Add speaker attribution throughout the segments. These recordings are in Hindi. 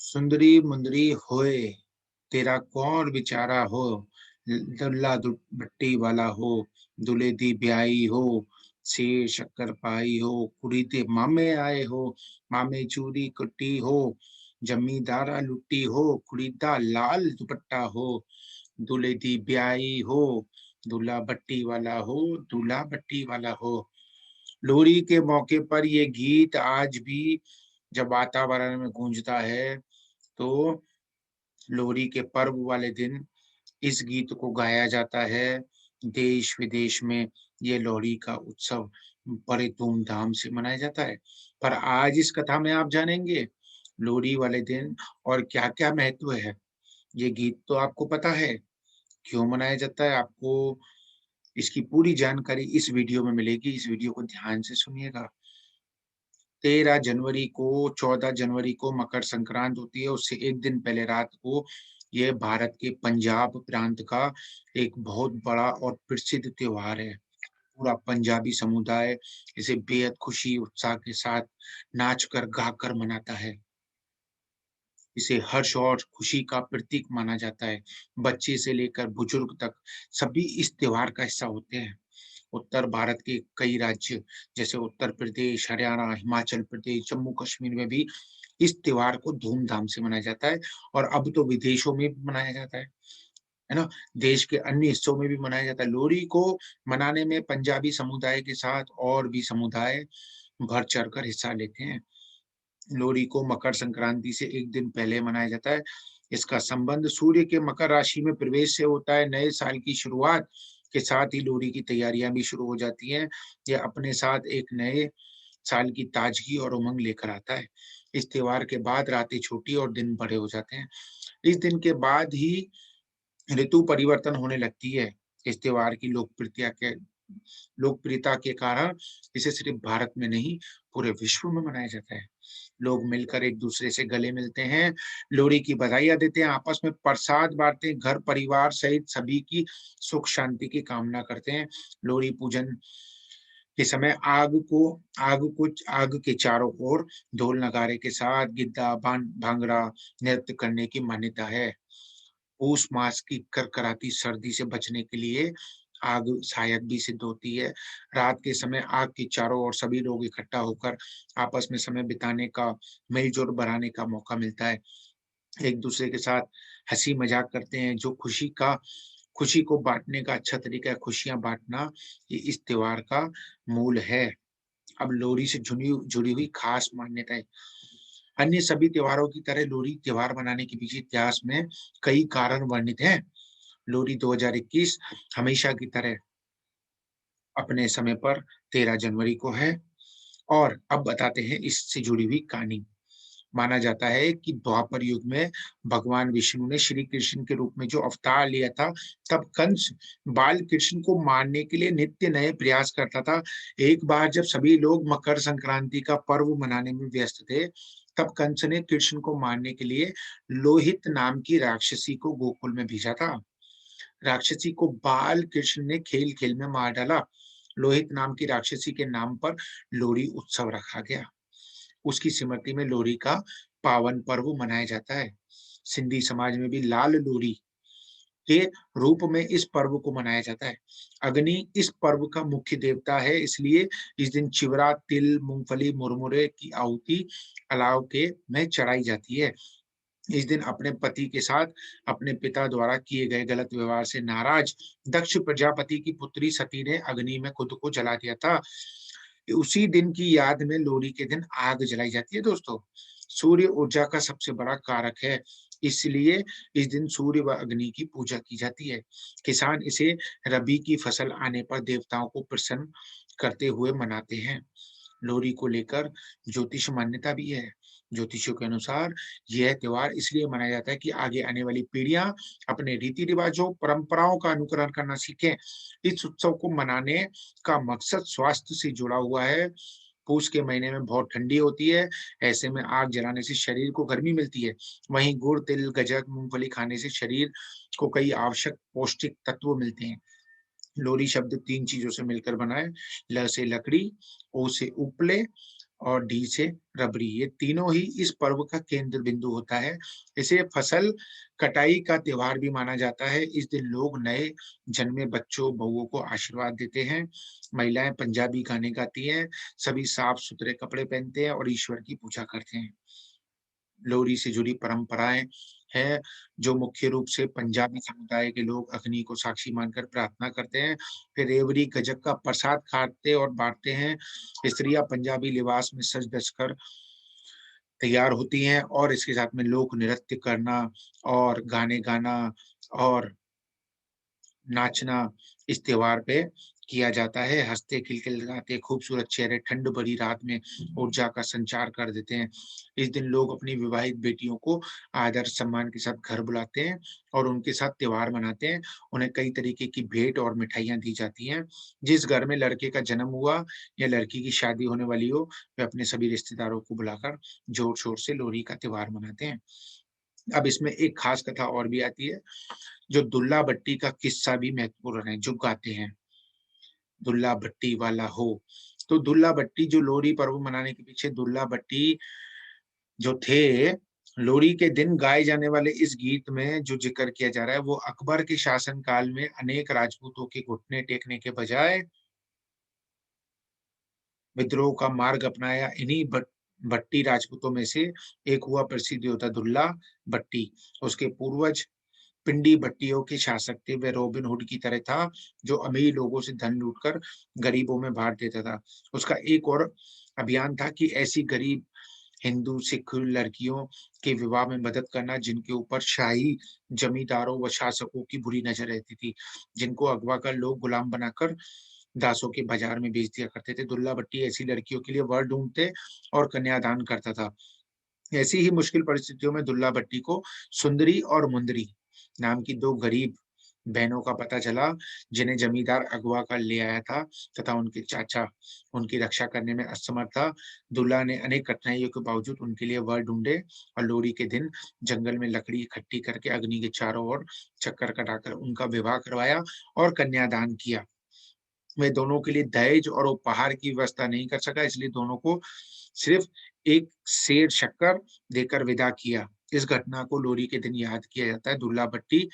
Speaker 1: सुंदरी मुंदरी होए, तेरा कौन बेचारा हो, दुल्ला भट्टी वाला हो, दूल्हे दी ब्याही हो, सेर शक्कर पाई हो, कुड़ी ते मामे आए हो, मामे चूड़ी कुट्टी हो, जमींदारा लुट्टी हो, कुड़ी दा लाल दुपट्टा हो, दूल्हे दी ब्याही हो, दूल्हा भट्टी वाला हो, दूल्हा भट्टी वाला हो। लोहड़ी के मौके पर ये गीत आज भी जब वातावरण में गूंजता है, तो लोहड़ी के पर्व वाले दिन इस गीत को गाया जाता है। देश-विदेश में ये लोहड़ी का उत्सव बड़े धूम-धाम से मनाया जाता है। पर आज इस कथा में आप जानेंगे, लोहड़ी वाले दिन और क्या-क्या महत्व है। ये गीत तो आपको पता है, क्यों मनाया जाता है, आपको इसकी पूरी जानकारी इस वीडियो में मिलेगी। इस वीडियो को ध्यान से सुनिएगा। 13 जनवरी को 14 जनवरी को मकर संक्रांति होती है, उससे 1 दिन पहले रात को ये भारत के पंजाब प्रांत का एक बहुत बड़ा और प्रसिद्ध त्योहार है। पूरा पंजाबी समुदाय इसे बेहद खुशी, उत्साह के साथ नाच-कर, गा-कर मनाता है। इसे हर्ष और खुशी का प्रतीक माना जाता है। बच्चे से लेकर बुजुर्ग तक सभी इस त्योहार का हिस्सा होते हैं। उत्तर भारत के कई राज्य जैसे उत्तर प्रदेश, हरियाणा, हिमाचल प्रदेश, जम्मू-कश्मीर में भी इस त्योहार को धूम-धाम से मनाया जाता है और अब तो विदेशों में भी मनाया जाता है ना? देश के अन्य हिस्सों में भी मनाया जाता है। लोहड़ी को मनाने में पंजाबी समुदाय के साथ और भी समुदाय बढ़-चढ़ कर हिस्सा लेते हैं। लोहड़ी को मकर संक्रांति से 1 दिन पहले मनाया जाता है। इसका संबंध सूर्य के मकर राशि में प्रवेश से होता है। नए साल की शुरुआत के साथ ही लोहड़ी की तैयारियाँ भी शुरू हो जाती हैं। ये अपने साथ एक नए साल की ताजगी और उमंग लेकर आता है। इस त्योहार के बाद रातें छोटी और दिन बड़े हो जाते हैं। इस दिन के बाद ही ऋतु परिवर्तन होने लगती है। इस त्योहार की लोकप्रियता के कारण इसे सिर्फ भारत में नहीं, पूरे विश्व में मनाया जाता है। लोग मिलकर एक-दूसरे से गले मिलते हैं, लोहड़ी की बधाइयाँ देते हैं, आपस में प्रसाद बाँटते हैं, घर परिवार सहित सभी की सुख शांति की कामना करते हैं। लोहड़ी पूजन के समय आग के चारों ओर ढोल नगाड़े के साथ गिद्धा, भांगड़ा नृत्य करने की मान्यता है। पौष मास की करकराती सर्दी से बचने के लिए आग सहायक भी सिद्ध होती है। रात के समय आग के चारों ओर सभी लोग इकट्ठा होकर आपस में समय बिताने का, मेल-जोल बढ़ाने का मौका मिलता है। एक-दूसरे के साथ हँसी-मज़ाक करते हैं, जो खुशी को बाँटने का अच्छा तरीका है, खुशियाँ बाँटना, ये इस त्योहार का मूल है। अब लोहड़ी से जुड़ी हुई खास मान्यताएँ। अन्य सभी त्योहारों की तरह लोहड़ी त्योहार मनाने के पीछे इतिहास में कई कारण वर्णित हैं। लोहड़ी 2021 हमेशा की तरह अपने समय पर 13 जनवरी को है और अब बताते हैं इससे जुड़ी हुई कहानी। माना जाता है कि द्वापर युग में भगवान विष्णु ने श्री कृष्ण के रूप में जो अवतार लिया था, तब कंस बाल कृष्ण को मारने के लिए नित्य नए प्रयास करता था। एक बार जब सभी लोग मकर संक्रांति का पर्व मनाने में व्यस्त थे, तब कंस ने कृष्ण को मारने के लिए लोहित नाम की राक्षसी को गोकुल में भेजा था। राक्षसी को बाल कृष्ण ने खेल-खेल में मार डाला। लोहित नाम की राक्षसी के नाम पर लोहड़ी उत्सव रखा गया। उसकी स्मृति में लोहड़ी का पावन पर्व मनाया जाता है। सिंधी समाज में भी लाल लोहड़ी के रूप में इस पर्व को मनाया जाता है। अग्नि इस पर्व का मुख्य देवता है, इसलिए इस दिन चिवड़ा, तिल, मूंगफली, मुरमुरे की आहुति अलाव के में चढ़ाई जाती है। इस दिन अपने पति के साथ अपने पिता द्वारा किए गए गलत व्यवहार से नाराज दक्ष प्रजापति की पुत्री सती ने अग्नि में खुद को जला दिया था। उसी दिन की याद में लोहड़ी के दिन आग जलाई जाती है दोस्तों। सूर्य ऊर्जा का सबसे बड़ा कारक है, इसलिए इस दिन सूर्य व अग्नि की पूजा की जाती है। किसान इसे रबी की फसल आने पर देवताओं को प्रसन्न करते हुए मनाते हैं। लोहड़ी को लेकर ज्योतिष मान्यता भी है। ज्योतिषियों के अनुसार यह त्योहार इसलिए मनाया जाता है कि आगे आने वाली पीढ़ियां अपने रीति-रिवाजों, परंपराओं का अनुकरण करना सीखें। इस उत्सव को मनाने का मकसद स्वास्थ्य से जुड़ा हुआ है। पूस के महीने में बहुत ठंडी होती है, ऐसे में आग जलाने से शरीर को गर्मी मिलती है। वहीं गुड़, तिल, गज्जक, मूंगफली खाने से शरीर को कई आवश्यक पौष्टिक तत्व मिलते हैं। लोरी शब्द 3 चीज़ों से मिलकर बना है। ल से लकड़ी, ओ से उपले, और डी से रबड़ी, ये तीनों ही इस पर्व का केंद्र बिंदु होता है। इसे फसल कटाई का त्योहार भी माना जाता है। इस दिन लोग नए जन्मे बच्चों, बहुओं को आशीर्वाद देते हैं। महिलाएं पंजाबी गाने गाती हैं, सभी साफ-सुथरे कपड़े पहनते हैं और ईश्वर की पूजा करते हैं। लोहड़ी से जुड़ी परंपराएँ हैं, जो मुख्य रूप से पंजाबी समुदाय के लोग अग्नि को साक्षी मानकर प्रार्थना करते हैं। फिर रेवड़ी, गज्जक का प्रसाद खाते और बाँटते हैं। स्त्रियाँ पंजाबी लिबास में सज-धज कर तैयार होती हैं और इसके साथ में लोक नृत्य करना और गाने गाना और नाचना इस त्योहार पे किया जाता है। हँसते खिलखिलाते खूबसूरत चेहरे ठंड भरी रात में ऊर्जा का संचार कर देते हैं। इस दिन लोग अपनी विवाहित बेटियों को आदर सम्मान के साथ घर बुलाते हैं और उनके साथ त्योहार मनाते हैं। उन्हें कई तरीके की भेंट और मिठाइयाँ दी जाती हैं। जिस घर में लड़के का जन्म हुआ या लड़की की शादी होने वाली हो, वे अपने सभी रिश्तेदारों को बुलाकर जोर-शोर से लोहड़ी का त्योहार मनाते हैं। अब इसमें एक खास कथा और भी आती है, जो दुल्ला भट्टी का किस्सा भी महत्वपूर्ण है, जो गाते हैं, दुल्ला भट्टी वाला हो। तो दुल्ला भट्टी जो लोहड़ी पर्व मनाने के पीछे दुल्ला भट्टी जो थे, लोहड़ी के दिन गाए जाने वाले इस गीत में जो ज़िक्र किया जा रहा है, वो अकबर के शासन काल में अनेक राजपूतों के घुटने टेकने के बजाय विद्रोह का मार्ग अपनाया। इन्हीं भट्टी राजपूतों में से एक हुआ प्रसिद्ध योद्धा दुल्ला भट्टी। उसके पूर्वज पिंडी भट्टियों के शासक थे। वह रॉबिन हुड की तरह था, जो अमीर लोगों से धन लूटकर गरीबों में बाँट देता था। उसका एक और अभियान था कि ऐसी गरीब हिंदू, सिख लड़कियों के विवाह में मदद करना, जिनके ऊपर शाही जमींदारों व शासकों की बुरी नज़र रहती थी, जिनको अगवा कर लोग गुलाम बनाकर दासों के बाज़ार में बेच दिया करते थे। दुल्ला भट्टी ऐसी लड़कियों के लिए वर ढूँढते और कन्यादान करता था। ऐसी ही मुश्किल परिस्थितियों में दुल्ला भट्टी को सुंदरी और मुंदरी नाम की 2 गरीब बहनों का पता चला, जिन्हें जमींदार अगवा कर ले आया था तथा उनके चाचा उनकी रक्षा करने में असमर्थ था। दूल्हा ने अनेक कठिनाइयों के बावजूद उनके लिए वर ढूँढे और लोहड़ी के दिन जंगल में लकड़ी इकट्ठी करके अग्नि के चारों ओर चक्कर कटाकर उनका विवाह करवाया और कन्यादान किया। मैं दोनों के लिए दहेज और उपहार की व्यवस्था नहीं कर सका, इसलिए दोनों को सिर्फ एक सेर शक्कर देकर विदा किया। इस घटना को लोहड़ी के दिन याद किया जाता है। दुल्ला भट्टी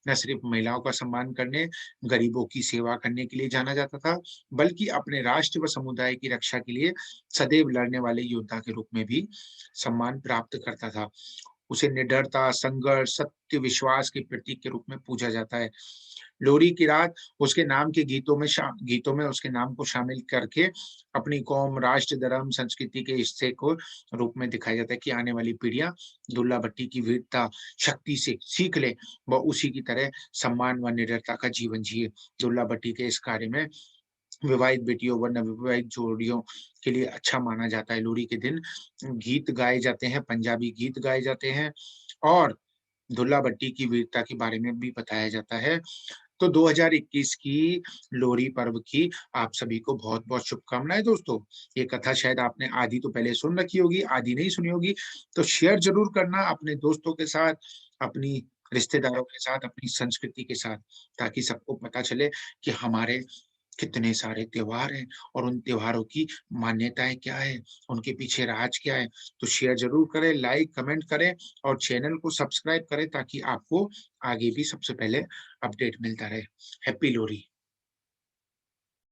Speaker 1: न सिर्फ महिलाओं का सम्मान करने, गरीबों की सेवा करने के लिए जाना जाता था, बल्कि अपने राष्ट्र व समुदाय की रक्षा के लिए सदैव लड़ने वाले योद्धा के रूप में भी सम्मान प्राप्त करता था। उसे निडरता, संघर्ष, सत्य, विश्वास के प्रतीक के रूप में पूजा जाता है। लोहड़ी की रात उसके नाम के गीतों में उसके नाम को शामिल करके अपनी कौम, राष्ट्र, धर्म, संस्कृति के हिस्से को रूप में दिखाया जाता है कि आने वाली पीढ़ियाँ दुल्ला भट्टी की वीरता, शक्ति से सीख लें व उसी की तरह सम्मान व निडरता का जीवन जिए। दुल्ला भट्टी के इस कार्य में विवाहित बेटियों व नवविवाहित जोड़ियों के लिए अच्छा माना जाता है। लोहड़ी के दिन गीत गाए जाते हैं, पंजाबी गीत गाए जाते हैं और दुल्ला भट्टी की वीरता के बारे में भी बताया जाता है। तो 2021 की लोहड़ी पर्व की आप सभी को बहुत-बहुत शुभकामनाएँ दोस्तों। ये कथा शायद आपने आधी तो पहले सुन रखी होगी, आधी नहीं सुनी होगी, तो शेयर ज़रूर करना अपने दोस्तों के साथ, अपनी रिश्तेदारों के साथ, अपनी संस्कृति के साथ, ताकि सबको पता चले कि हमारे कितने सारे त्योहार हैं और उन त्योहारों की मान्यताएँ क्या हैं, उनके पीछे राज क्या है। तो शेयर ज़रूर करें, लाइक, कमेंट करें और चैनल को सब्सक्राइब करें ताकि आपको आगे भी सबसे पहले अपडेट मिलता रहे। हैप्पी लोहड़ी!